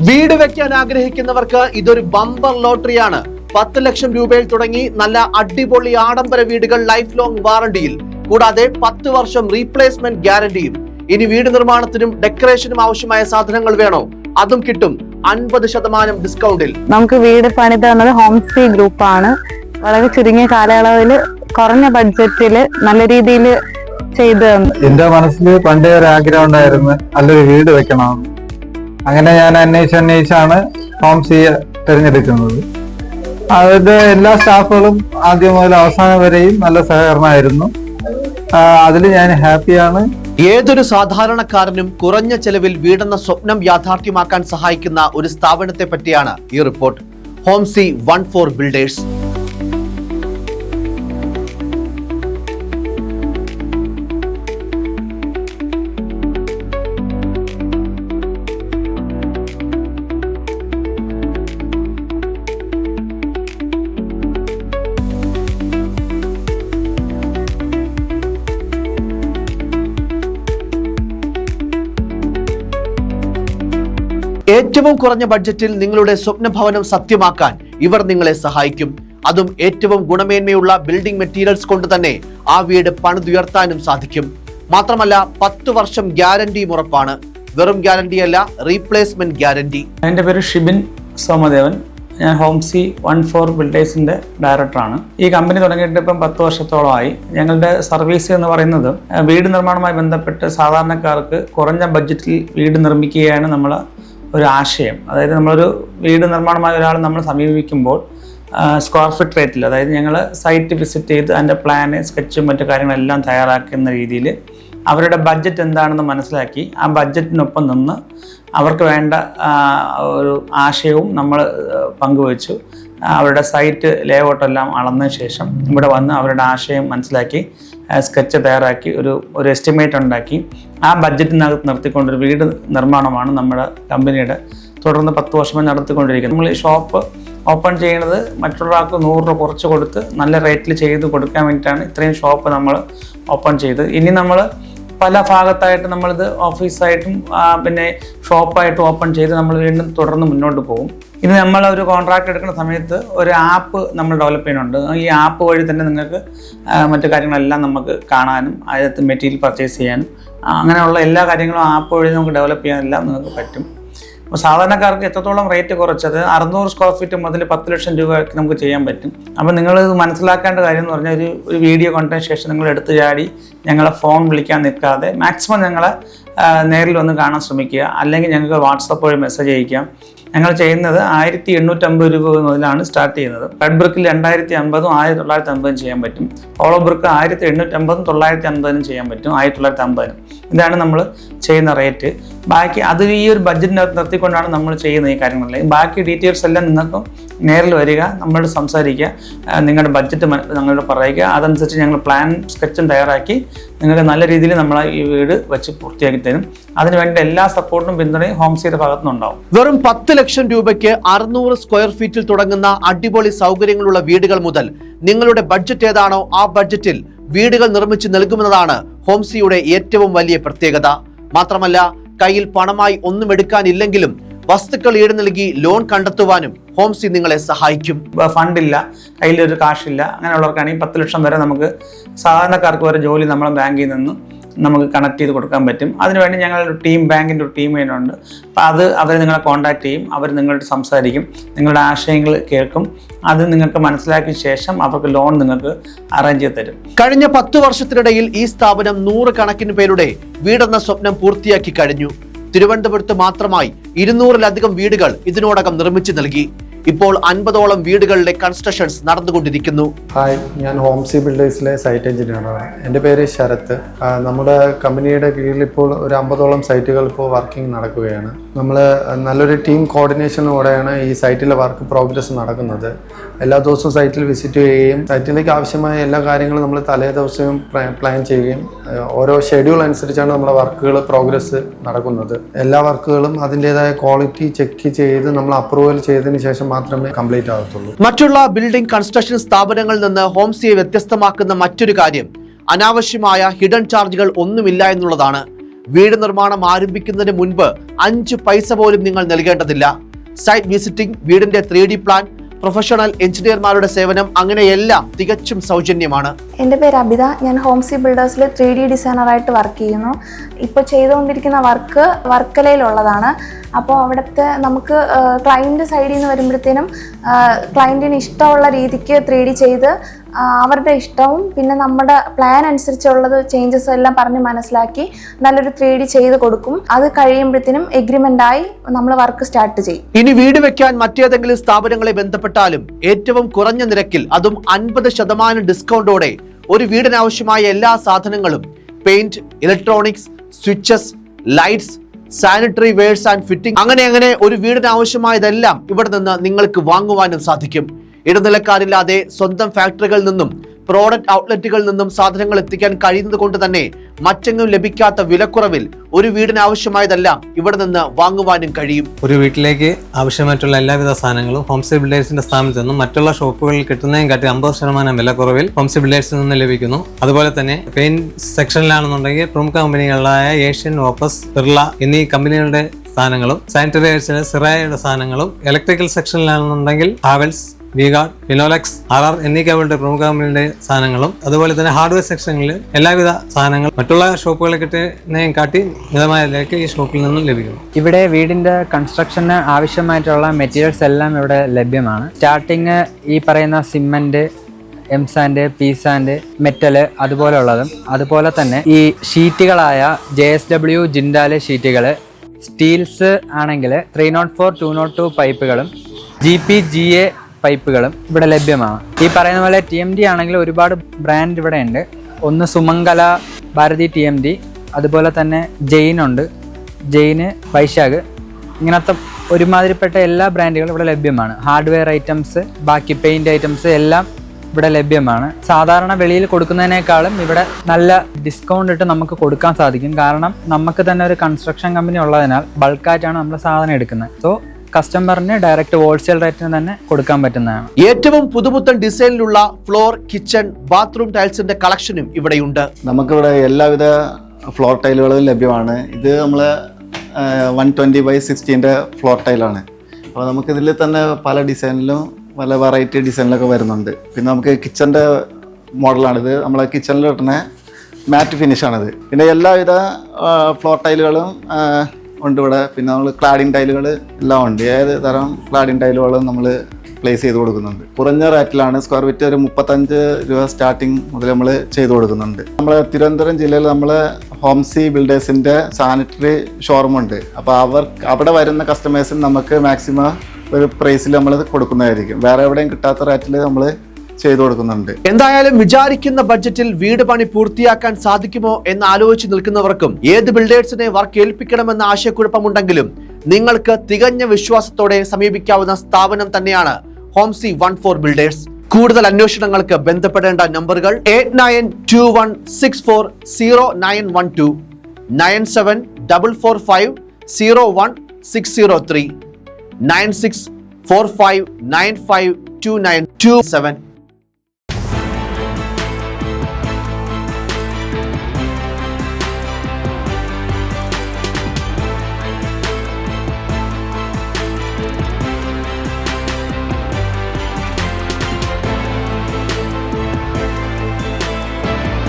വീട് വെക്കാൻ ആഗ്രഹിക്കുന്നവർക്ക് ഇതൊരു ബമ്പർ ലോട്ടറിയാണ്. 10 ലക്ഷം രൂപയിൽ തുടങ്ങി നല്ല അടിപൊളി ആഡംബര വീടുകൾ ലൈഫ് ലോങ് വാറണ്ടിയിൽ, കൂടാതെ 10 വർഷം റീപ്ലേസ്മെന്റ് ഗ്യാരണ്ടിയും. ഇനി വീട് നിർമ്മാണത്തിനും ഡെക്കറേഷനും ആവശ്യമായ സാധനങ്ങൾ വേണോ? അതും കിട്ടും 50% ഡിസ്കൗണ്ടിൽ. നമുക്ക് വീട് പണി തന്നത് ഹോംസി ഗ്രൂപ്പാണ്. വളരെ ചുരുങ്ങിയ കാലയളവിൽ കുറഞ്ഞ ബഡ്ജറ്റിൽ നല്ല രീതിയിൽ ചെയ്ത് എന്റെ മനസ്സിൽ പണ്ടേ ഒരു ആഗ്രഹം ഉണ്ടായിരുന്നു, നല്ലൊരു വീട് വെക്കണം. അങ്ങനെ ഞാൻ അന്വേഷിച്ചാണ് ഹോംസിയെ തിരഞ്ഞെടുക്കുന്നത്. അവരുടെ എല്ലാ സ്റ്റാഫുകളും ആദ്യം മുതൽ അവസാനം വരെയും നല്ല സഹകരണമായിരുന്നു. അതിൽ ഞാൻ ഹാപ്പിയാണ്. ഏതൊരു സാധാരണക്കാരനും കുറഞ്ഞ ചെലവിൽ വീടെന്ന സ്വപ്നം യാഥാർത്ഥ്യമാക്കാൻ സഹായിക്കുന്ന ഒരു സ്ഥാപനത്തെ പറ്റിയാണ് ഈ റിപ്പോർട്ട്. ഹോംസി 14 ബിൽഡേഴ്സ്. ഏറ്റവും കുറഞ്ഞ ബഡ്ജറ്റിൽ നിങ്ങളുടെ സ്വപ്ന ഭവനം സത്യമാക്കാൻ ഇവർ നിങ്ങളെ സഹായിക്കും. അതും ഏറ്റവും ഗുണമേന്മയുള്ള ബിൽഡിംഗ് മെറ്റീരിയൽസ് കൊണ്ട് തന്നെ ആ വീട് പണിതുയർത്താനും സാധിക്കും. മാത്രമല്ല 10 വർഷം ഗ്യാരണ്ടിയും ഉറപ്പാണ്. വെറും ഗ്യാരണ്ടിയല്ല, റീപ്ലേസ്മെന്റ് ഗ്യാരണ്ടി. എൻ്റെ പേര് ഷിബിൻ സോമദേവൻ. ഞാൻ ഹോംസി 14 ബിൽഡേഴ്സിൻ്റെ ഡയറക്ടറാണ്. ഈ കമ്പനി തുടങ്ങിയിട്ട് ഇപ്പം 10 വർഷത്തോളമായി. ഞങ്ങളുടെ സർവീസ് എന്ന് പറയുന്നത് വീട് നിർമ്മാണവുമായി ബന്ധപ്പെട്ട് സാധാരണക്കാർക്ക് കുറഞ്ഞ ബഡ്ജറ്റിൽ വീട് നിർമ്മിക്കുകയാണ് നമ്മൾ ഒരു ആശയം. അതായത് നമ്മളൊരു വീട് നിർമ്മാണമായ ഒരാൾ നമ്മൾ സമീപിക്കുമ്പോൾ സ്ക്വയർ ഫീറ്റ് റേറ്റിൽ, അതായത് ഞങ്ങൾ സൈറ്റ് വിസിറ്റ് ചെയ്ത് അതിൻ്റെ പ്ലാന്, സ്കെച്ചും മറ്റു കാര്യങ്ങളെല്ലാം തയ്യാറാക്കുന്ന രീതിയിൽ അവരുടെ ബഡ്ജറ്റ് എന്താണെന്ന് മനസ്സിലാക്കി ആ ബഡ്ജറ്റിനൊപ്പം നിന്ന് അവർക്ക് വേണ്ട ഒരു ആശയവും നമ്മൾ പങ്കുവച്ചു. അവരുടെ സൈറ്റ് ലേഔട്ടെല്ലാം അളന്ന ശേഷം ഇവിടെ വന്ന് അവരുടെ ആശയം മനസ്സിലാക്കി സ്കെച്ച് തയ്യാറാക്കി ഒരു എസ്റ്റിമേറ്റ് ഉണ്ടാക്കി ആ ബഡ്ജറ്റിനകത്ത് നിർത്തിക്കൊണ്ടൊരു വീട് നിർമ്മാണമാണ് നമ്മുടെ കമ്പനിയുടെ തുടർന്ന് 10 വർഷമായി നടത്തിക്കൊണ്ടിരിക്കുന്നത്. നമ്മൾ ഈ ഷോപ്പ് ഓപ്പൺ ചെയ്യുന്നത് മറ്റുള്ളവർക്ക് 100 രൂപ കുറച്ച് കൊടുത്ത് നല്ല റേറ്റിൽ ചെയ്ത് കൊടുക്കാൻ വേണ്ടിയിട്ടാണ് ഇത്രയും ഷോപ്പ് നമ്മൾ ഓപ്പൺ ചെയ്തത്. ഇനി നമ്മൾ പല ഭാഗത്തായിട്ട് നമ്മളിത് ഓഫീസായിട്ടും പിന്നെ ഷോപ്പായിട്ടും ഓപ്പൺ ചെയ്ത് നമ്മൾ വീണ്ടും തുടർന്ന് മുന്നോട്ട് പോകും. ഇനി നമ്മൾ ഒരു കോൺട്രാക്ട് എടുക്കുന്ന സമയത്ത് ഒരു ആപ്പ് നമ്മൾ ഡെവലപ്പ് ചെയ്യുന്നുണ്ട്. ഈ ആപ്പ് വഴി തന്നെ നിങ്ങൾക്ക് മറ്റു കാര്യങ്ങളെല്ലാം നമുക്ക് കാണാനും അതിനകത്ത് മെറ്റീരിയൽ പർച്ചേസ് ചെയ്യാനും അങ്ങനെയുള്ള എല്ലാ കാര്യങ്ങളും ആപ്പ് വഴി നമുക്ക് ഡെവലപ്പ് ചെയ്യാനെല്ലാം നിങ്ങൾക്ക് പറ്റും. അപ്പോൾ സാധാരണക്കാർക്ക് എത്രത്തോളം റേറ്റ് കുറച്ചത് 600 സ്ക്വയർ ഫീറ്റ് മുതൽ 10 ലക്ഷം രൂപയ്ക്ക് നമുക്ക് ചെയ്യാൻ പറ്റും. അപ്പോൾ നിങ്ങളിത് മനസ്സിലാക്കേണ്ട കാര്യം എന്ന് പറഞ്ഞാൽ ഒരു വീഡിയോ കണ്ടതിന് ശേഷം നിങ്ങൾ എടുത്തു ചാടി ഞങ്ങളെ ഫോൺ വിളിക്കാൻ നിൽക്കാതെ മാക്സിമം ഞങ്ങളെ നേരിൽ വന്ന് കാണാൻ ശ്രമിക്കുക. അല്ലെങ്കിൽ ഞങ്ങൾക്ക് വാട്സപ്പ് വഴി മെസ്സേജ് അയക്കാം. ഞങ്ങൾ ചെയ്യുന്നത് 1850 രൂപ മുതലാണ് സ്റ്റാർട്ട് ചെയ്യുന്നത്. റെഡ് ബ്രിക്കിൽ 2050 1950 ചെയ്യാൻ പറ്റും. ഹോളോ ബ്രിക്ക് 1850 950 ചെയ്യാൻ പറ്റും, 1950. ഇതാണ് നമ്മൾ ചെയ്യുന്ന റേറ്റ്. ബാക്കി അത് ഈ ഒരു ബഡ്ജറ്റിനകത്ത് നിർത്തിക്കൊണ്ടാണ് നമ്മൾ ചെയ്യുന്ന ഈ കാര്യങ്ങളിൽ. ബാക്കി ഡീറ്റെയിൽസ് എല്ലാം നിങ്ങൾക്ക് നേരിൽ വരിക, നമ്മളോട് സംസാരിക്കുക, നിങ്ങളുടെ ബഡ്ജറ്റ് ഞങ്ങളോട് പറയുക. അതനുസരിച്ച് ഞങ്ങൾ പ്ലാൻ സ്കെച്ചും തയ്യാറാക്കി നിങ്ങൾക്ക് നല്ല രീതിയിൽ നമ്മൾ ഈ വീട് വെച്ച് പൂർത്തിയാക്കി തരും. അതിനുവേണ്ട എല്ലാ സപ്പോർട്ടും പിന്തുണയും ഹോംസിയുടെ ഭാഗത്തുനിന്നുണ്ടാവും. വെറും 10 ലക്ഷം രൂപയ്ക്ക് 600 സ്ക്വയർ ഫീറ്റിൽ തുടങ്ങുന്ന അടിപൊളി സൗകര്യങ്ങളുള്ള വീടുകൾ മുതൽ നിങ്ങളുടെ ബഡ്ജറ്റ് ഏതാണോ ആ ബഡ്ജറ്റിൽ വീടുകൾ നിർമ്മിച്ച് നൽകുമെന്നതാണ് ഹോംസിയുടെ ഏറ്റവും വലിയ പ്രത്യേകത. മാത്രമല്ല, കയ്യിൽ പണമായി ഒന്നും എടുക്കാനില്ലെങ്കിലും വസ്തുക്കൾ ഈട് നൽകി ലോൺ കണ്ടെത്തുവാനും ഹോംസി നിങ്ങളെ സഹായിക്കും. ഫണ്ടില്ല, കയ്യിലൊരു കാശില്ല, അങ്ങനെയുള്ളവർക്കാണെങ്കിൽ 10 ലക്ഷം വരെ നമുക്ക് സാധാരണക്കാർക്ക് വരെ ജോലി നമ്മളെ ബാങ്കിൽ നിന്ന് നമുക്ക് കണക്ട് ചെയ്ത് കൊടുക്കാൻ പറ്റും. അതിനുവേണ്ടി ഞങ്ങളൊരു ടീം, ബാങ്കിൻ്റെ ഒരു ടീം ചെയ്യുന്നുണ്ട്. അപ്പോൾ അവർ നിങ്ങളെ കോൺടാക്ട് ചെയ്യും, അവർ നിങ്ങളോട് സംസാരിക്കും, നിങ്ങളുടെ ആശയങ്ങൾ കേൾക്കും. അത് നിങ്ങൾക്ക് മനസ്സിലാക്കിയ ശേഷം അവർക്ക് ലോൺ നിങ്ങൾക്ക് അറേഞ്ച് ചെയ്ത് തരും. കഴിഞ്ഞ 10 വർഷത്തിനിടയിൽ ഈ സ്ഥാപനം 100 കണക്കിന് പേരുടെ വീടെന്ന സ്വപ്നം പൂർത്തിയാക്കി കഴിഞ്ഞു. തിരുവനന്തപുരത്ത് മാത്രമായി 200-ലധികം വീടുകൾ ഇതിനോടകം നിർമ്മിച്ചു നൽകി. ഇപ്പോൾ 50ഓളം വീടുകളുടെ കൺസ്ട്രക്ഷൻസ് നടന്നുകൊണ്ടിരിക്കുന്നു. ഹായ്, ഞാൻ ഹോംസി ബിൽഡേഴ്സിലെ സൈറ്റ് എഞ്ചിനീയറാണ്. എൻ്റെ പേര് ശരത്ത്. നമ്മുടെ കമ്പനിയുടെ കീഴിൽ ഇപ്പോൾ ഒരു 50ഓളം സൈറ്റുകൾ ഇപ്പോൾ വർക്കിംഗ് നടക്കുകയാണ്. നമ്മൾ നല്ലൊരു ടീം കോർഡിനേഷനോടെയാണ് ഈ സൈറ്റിലെ വർക്ക് പ്രോഗ്രസ് നടക്കുന്നത്. എല്ലാ ദിവസവും സൈറ്റിൽ വിസിറ്റ് ചെയ്യുകയും സൈറ്റിലേക്ക് ആവശ്യമായ എല്ലാ കാര്യങ്ങളും നമ്മൾ തലേ ദിവസവും പ്ലാൻ ചെയ്യുകയും ഓരോ ഷെഡ്യൂൾ അനുസരിച്ചാണ് നമ്മുടെ വർക്കുകൾ പ്രോഗ്രസ് നടക്കുന്നത്. എല്ലാ വർക്കുകളും അതിൻ്റെതായ ക്വാളിറ്റി ചെക്ക് ചെയ്ത് നമ്മൾ അപ്രൂവൽ ചെയ്തതിന് ശേഷം മാത്രമേ കംപ്ലീറ്റ് ആകത്തുള്ളൂ. മറ്റുള്ള ബിൽഡിംഗ് കൺസ്ട്രക്ഷൻ സ്ഥാപനങ്ങളിൽ നിന്ന് ഹോംസിയെ വ്യത്യസ്തമാക്കുന്ന മറ്റൊരു കാര്യം അനാവശ്യമായ ഹിഡൻ ചാർജുകൾ ഒന്നുമില്ല എന്നുള്ളതാണ്. വീട് നിർമ്മാണം ആരംഭിക്കുന്നതിന് മുൻപ് 5 പൈസ പോലും നിങ്ങൾ നൽകേണ്ടതില്ല. സൈറ്റ് വിസിറ്റിംഗ്, വീടിന്റെ 3D പ്ലാൻ, പ്രൊഫഷണൽ എഞ്ചിനീയർമാരുടെ സേവനം, അങ്ങനെയെല്ലാം തികച്ചും സൗജന്യമാണ്. എൻ്റെ പേര് അബിത. ഞാൻ ഹോംസി ബിൽഡേഴ്സിൽ 3D ഡിസൈനറായിട്ട് വർക്ക് ചെയ്യുന്നു. ഇപ്പോൾ ചെയ്തുകൊണ്ടിരിക്കുന്ന വർക്ക് വർക്കലയിലുള്ളതാണ്. അപ്പോൾ അവിടുത്തെ നമുക്ക് ക്ലയൻറ്റ് സൈഡിൽ നിന്ന് വരുമ്പോഴത്തേനും ക്ലയൻറ്റിന് ഇഷ്ടമുള്ള രീതിക്ക് 3D ചെയ്ത് അവരുടെ ഇഷ്ടവും പിന്നെ നമ്മുടെ പ്ലാൻ അനുസരിച്ചുള്ളത് ചേഞ്ചസ് എല്ലാം പറഞ്ഞ് മനസ്സിലാക്കി നല്ലൊരു 3D ചെയ്ത് കൊടുക്കും. അത് കഴിയുമ്പോഴത്തേനും എഗ്രിമെൻ്റായി നമ്മൾ വർക്ക് സ്റ്റാർട്ട് ചെയ്യും. ഇനി വീട് വെക്കാൻ മറ്റേതെങ്കിലും സ്ഥാപനങ്ങളെ ബന്ധപ്പെട്ടാലും ഏറ്റവും കുറഞ്ഞ നിരക്കിൽ, അതും 50% ഡിസ്കൗണ്ടോടെ ഒരു വീടിനാവശ്യമായ എല്ലാ സാധനങ്ങളും, paint, electronics, switches, lights, sanitary wears and fitting, അങ്ങനെ ഒരു വീടിനാവശ്യമായതെല്ലാം ഇവിടെ നിന്ന് നിങ്ങൾക്ക് വാങ്ങുവാനും സാധിക്കും. ഇടനിലക്കാരില്ലാതെ സ്വന്തം ഫാക്ടറികളിൽ നിന്നും പ്രോഡക്റ്റ് ഔട്ട്ലെറ്റുകളിൽ നിന്നും സാധനങ്ങൾ എത്തിക്കാൻ കഴിയുന്നത് കൊണ്ട് തന്നെ മറ്റെങ്ങും ലഭിക്കാത്ത വിലക്കുറവിൽ ഒരു വീടിനാവശ്യമായതെല്ലാം ഇവിടെ നിന്ന് വാങ്ങുവാനും കഴിയും. ഒരു വീട്ടിലേക്ക് ആവശ്യമായിട്ടുള്ള എല്ലാവിധ സാധനങ്ങളും ഹോംസി ബിൽഡേഴ്സിന്റെ സ്ഥാപനത്തിൽ നിന്നും മറ്റുള്ള ഷോപ്പുകളിൽ കിട്ടുന്നതിനും കാട്ടി 50% വിലക്കുറവിൽ ഹോംസി ബിൽഡേഴ്സിൽ നിന്ന് ലഭിക്കുന്നു. അതുപോലെ തന്നെ പെയിന്റ് സെക്ഷനിലാണെന്നുണ്ടെങ്കിൽ പ്രമുഖ കമ്പനികളായ ഏഷ്യൻ, ഓപ്പസ്, ബിർള എന്നീ കമ്പനികളുടെ സാധനങ്ങളും, സാനിറ്ററി വെയർസിലെ സിറായയുടെ സാധനങ്ങളും, ഇലക്ട്രിക്കൽ സെക്ഷനിലാണെന്നുണ്ടെങ്കിൽ ഹാവൽസ്, വിഗാർഡ്, ഫിനോലെക്സ്, RR എന്നീ കമ്പനിയുടെ പ്രമുഖ കമ്പനിയുടെ സാധനങ്ങളും, അതുപോലെ തന്നെ ഹാർഡ്വെയർ സെക്ഷനിൽ എല്ലാവിധ സാധനങ്ങളും മറ്റുള്ള ഷോപ്പുകളിൽ കിട്ടുന്നതിനെയും കാട്ടി മിതമായ വിലയ്ക്ക് ഈ ഷോപ്പിൽ നിന്നും ലഭിക്കും. ഇവിടെ വീടിന്റെ കൺസ്ട്രക്ഷന് ആവശ്യമായിട്ടുള്ള മെറ്റീരിയൽസ് എല്ലാം ഇവിടെ ലഭ്യമാണ്. സ്റ്റാർട്ടിങ് ഈ പറയുന്ന സിമന്റ്, എംസാൻഡ്, പീസാൻഡ്, മെറ്റല് അതുപോലെയുള്ളതും, അതുപോലെ തന്നെ ഈ ഷീറ്റുകളായ JSW, ജിൻഡാല് ഷീറ്റുകൾ, സ്റ്റീൽസ് ആണെങ്കിൽ 304, 202 പൈപ്പുകളും GP, GA പൈപ്പുകളും ഇവിടെ ലഭ്യമാണ്. ഈ പറയുന്ന പോലെ TMD ആണെങ്കിൽ ഒരുപാട് ബ്രാൻഡ് ഇവിടെ ഉണ്ട്. ഒന്ന് സുമംഗല, ഭാരതി TMD, അതുപോലെ തന്നെ ജെയിൻ ഉണ്ട്, ജെയിന്, വൈശാഖ്, ഇങ്ങനത്തെ ഒരുമാതിരിപ്പെട്ട എല്ലാ ബ്രാൻഡുകളും ഇവിടെ ലഭ്യമാണ്. ഹാർഡ്വെയർ ഐറ്റംസ്, ബാക്കി പെയിന്റ് ഐറ്റംസ് എല്ലാം ഇവിടെ ലഭ്യമാണ്. സാധാരണ വെളിയിൽ കൊടുക്കുന്നതിനേക്കാളും ഇവിടെ നല്ല ഡിസ്കൗണ്ട് ഇട്ട് നമുക്ക് കൊടുക്കാൻ സാധിക്കും. കാരണം നമുക്ക് തന്നെ ഒരു കൺസ്ട്രക്ഷൻ കമ്പനി ഉള്ളതിനാൽ ബൾക്കായിട്ടാണ് നമ്മൾ സാധനം എടുക്കുന്നത്. സോ കസ്റ്റമറിന് ഡയറക്റ്റ് ഹോൾസെയിൽ റേറ്റിന് തന്നെ കൊടുക്കാൻ പറ്റുന്നതാണ്. ഏറ്റവും പുതുപുത്തൻ ഡിസൈനിലുള്ള ഫ്ലോർ, കിച്ചൺ, ബാത്റൂം ടൈൽസിന്റെ കളക്ഷനും ഇവിടെയുണ്ട്. നമുക്കിവിടെ എല്ലാവിധ ഫ്ലോർ ടൈലുകളും ലഭ്യമാണ്. ഇത് നമ്മൾ 120x60 ഫ്ലോർ ടൈലാണ്. അപ്പോൾ നമുക്കിതിൽ തന്നെ പല ഡിസൈനിലും പല വെറൈറ്റി ഡിസൈനിലൊക്കെ വരുന്നുണ്ട്. പിന്നെ നമുക്ക് കിച്ചൻ്റെ മോഡലാണിത്. നമ്മളെ കിച്ചണിൽ കിട്ടുന്ന മാറ്റ് ഫിനിഷാണിത്. പിന്നെ എല്ലാവിധ ഫ്ലോർ ടൈലുകളും ഉണ്ട് ഇവിടെ. പിന്നെ നമ്മൾ ക്ലാഡിംഗ് ടൈലുകൾ എല്ലാം ഉണ്ട്. ഏത് തരം ക്ലാഡിംഗ് ടൈലുകളും നമ്മൾ പ്ലേസ് ചെയ്ത് കൊടുക്കുന്നുണ്ട്. കുറഞ്ഞ റേറ്റിലാണ്. സ്ക്വയർ ഫീറ്റ് ഒരു 35 രൂപ സ്റ്റാർട്ടിങ് മുതൽ നമ്മൾ ചെയ്ത് കൊടുക്കുന്നുണ്ട്. നമ്മളെ തിരുവനന്തപുരം ജില്ലയിൽ നമ്മൾ ഹോംസി ബിൽഡേഴ്സിൻ്റെ സാനിറ്ററി ഷോറൂം ഉണ്ട്. അപ്പോൾ അവിടെ വരുന്ന കസ്റ്റമേഴ്സിന് നമുക്ക് മാക്സിമം ഒരു പ്രൈസിൽ നമ്മൾ കൊടുക്കുന്നതായിരിക്കും. വേറെ എവിടെയും കിട്ടാത്ത റേറ്റിൽ നമ്മൾ ചെയ്തു കൊടുക്കുന്നുണ്ട്. എന്തായാലും വിചാരിക്കുന്ന ബഡ്ജറ്റിൽ വീട് പണി പൂർത്തിയാക്കാൻ സാധിക്കുമോ എന്ന് ആലോചിച്ച് നിൽക്കുന്നവർക്കും ഏത് ബിൽഡേഴ്സിനെ വർക്ക് ഏൽപ്പിക്കണമെന്ന ആശയക്കുഴപ്പമുണ്ടെങ്കിലും നിങ്ങൾക്ക് തികഞ്ഞ വിശ്വാസത്തോടെ സമീപിക്കാവുന്ന സ്ഥാപനം തന്നെയാണ് ഹോംസി 14 ബിൽഡേഴ്സ്. കൂടുതൽ അന്വേഷണങ്ങൾക്ക് ബന്ധപ്പെടേണ്ട നമ്പറുകൾ 8921640912, 9744501603, 9645952927.